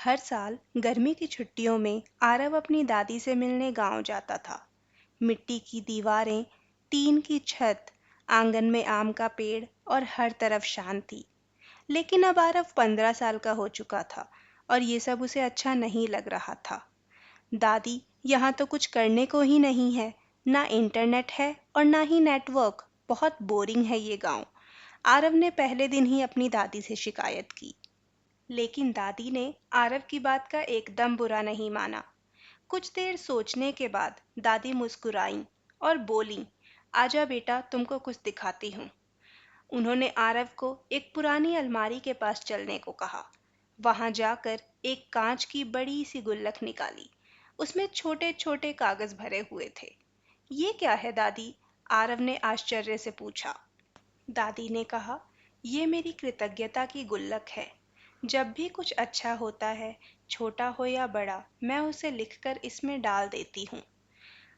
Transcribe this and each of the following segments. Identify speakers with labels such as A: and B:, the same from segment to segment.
A: हर साल गर्मी की छुट्टियों में आरव अपनी दादी से मिलने गांव जाता था। मिट्टी की दीवारें, टीन की छत, आंगन में आम का पेड़ और हर तरफ शांति। लेकिन अब आरव 15 साल का हो चुका था और ये सब उसे अच्छा नहीं लग रहा था। दादी, यहाँ तो कुछ करने को ही नहीं है। ना इंटरनेट है और ना ही नेटवर्क। बहुत बोरिंग है ये गांव। आरव ने पहले दिन ही अपनी दादी से शिकायत की। लेकिन दादी ने आरव की बात का एकदम बुरा नहीं माना। कुछ देर सोचने के बाद दादी मुस्कुराईं और बोलीं, आजा बेटा, तुमको कुछ दिखाती हूँ। उन्होंने आरव को एक पुरानी अलमारी के पास चलने को कहा। वहां जाकर एक कांच की बड़ी सी गुल्लक निकाली। उसमें छोटे छोटे कागज भरे हुए थे। ये क्या है दादी? आरव ने आश्चर्य से पूछा। दादी ने कहा, ये मेरी कृतज्ञता की गुल्लक है। जब भी कुछ अच्छा होता है, छोटा हो या बड़ा, मैं उसे लिखकर इसमें डाल देती हूँ।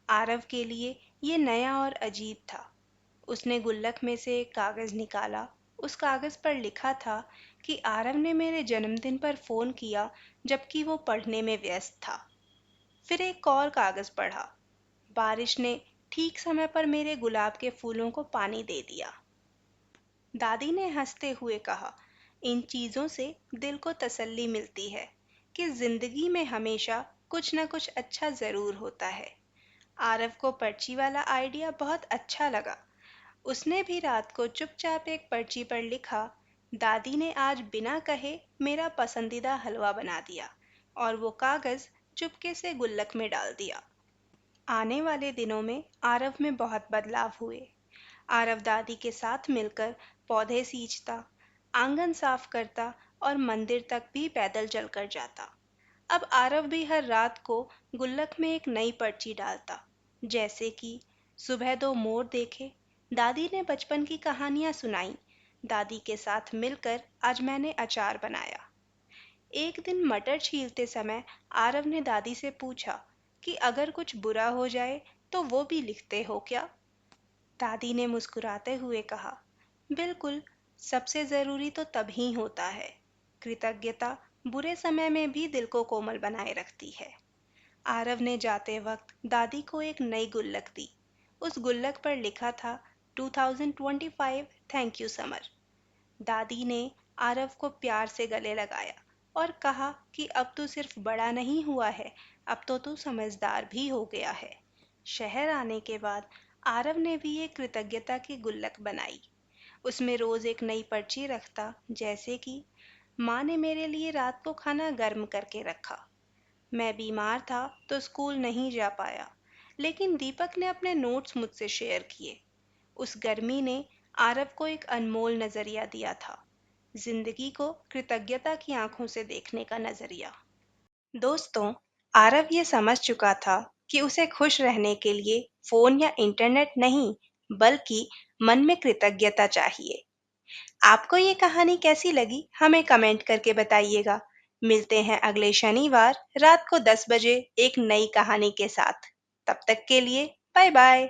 A: आरव के लिए ये नया और अजीब था। उसने गुल्लक में से एक कागज निकाला। उस कागज पर लिखा था कि आरव ने मेरे जन्मदिन पर फोन किया जबकि वो पढ़ने में व्यस्त था। फिर एक और कागज पढ़ा। बारिश ने ठीक समय पर मेरे गुलाब के फूलों को पानी दे दिया। दादी ने हंसते हुए कहा, इन चीजों से दिल को तसल्ली मिलती है कि जिंदगी में हमेशा कुछ न कुछ अच्छा जरूर होता है। आरव को पर्ची वाला आइडिया बहुत अच्छा लगा। उसने भी रात को चुपचाप एक पर्ची पर लिखा, दादी ने आज बिना कहे मेरा पसंदीदा हलवा बना दिया, और वो कागज चुपके से गुल्लक में डाल दिया। आने वाले दिनों में आरव में बहुत बदलाव हुए। आरव दादी के साथ मिलकर पौधे सींचता, आंगन साफ करता और मंदिर तक भी पैदल चलकर जाता। अब आरव भी हर रात को गुल्लक में एक नई पर्ची डालता, जैसे कि सुबह दो मोर देखे, दादी ने बचपन की कहानियां सुनाई, दादी के साथ मिलकर आज मैंने अचार बनाया। एक दिन मटर छीलते समय आरव ने दादी से पूछा कि अगर कुछ बुरा हो जाए तो वो भी लिखते हो क्या? दादी ने मुस्कुराते हुए कहा, बिल्कुल, सबसे जरूरी तो तभी होता है। कृतज्ञता बुरे समय में भी दिल को कोमल बनाए रखती है। आरव ने जाते वक्त दादी को एक नई गुल्लक दी। उस गुल्लक पर लिखा था, 2025 थैंक यू समर। दादी ने आरव को प्यार से गले लगाया और कहा कि अब तू सिर्फ बड़ा नहीं हुआ है, अब तो तू समझदार भी हो गया है। शहर आने के बाद आरव ने भी एक कृतज्ञता की गुल्लक बनाई। उसमें रोज एक नई पर्ची रखता, जैसे कि माँ ने मेरे लिए रात को खाना गर्म करके रखा। मैं बीमार था तो स्कूल नहीं जा पाया, लेकिन दीपक ने अपने नोट्स मुझसे शेयर किए। उस गर्मी ने आरव को एक अनमोल नजरिया दिया था, जिंदगी को कृतज्ञता की आंखों से देखने का नजरिया। दोस्तों, आरव ये समझ चुका था कि उसे खुश रहने के लिए फोन या इंटरनेट नहीं, बल्कि मन में कृतज्ञता चाहिए। आपको ये कहानी कैसी लगी, हमें कमेंट करके बताइएगा। मिलते हैं अगले शनिवार रात को 10 बजे एक नई कहानी के साथ। तब तक के लिए बाय बाय।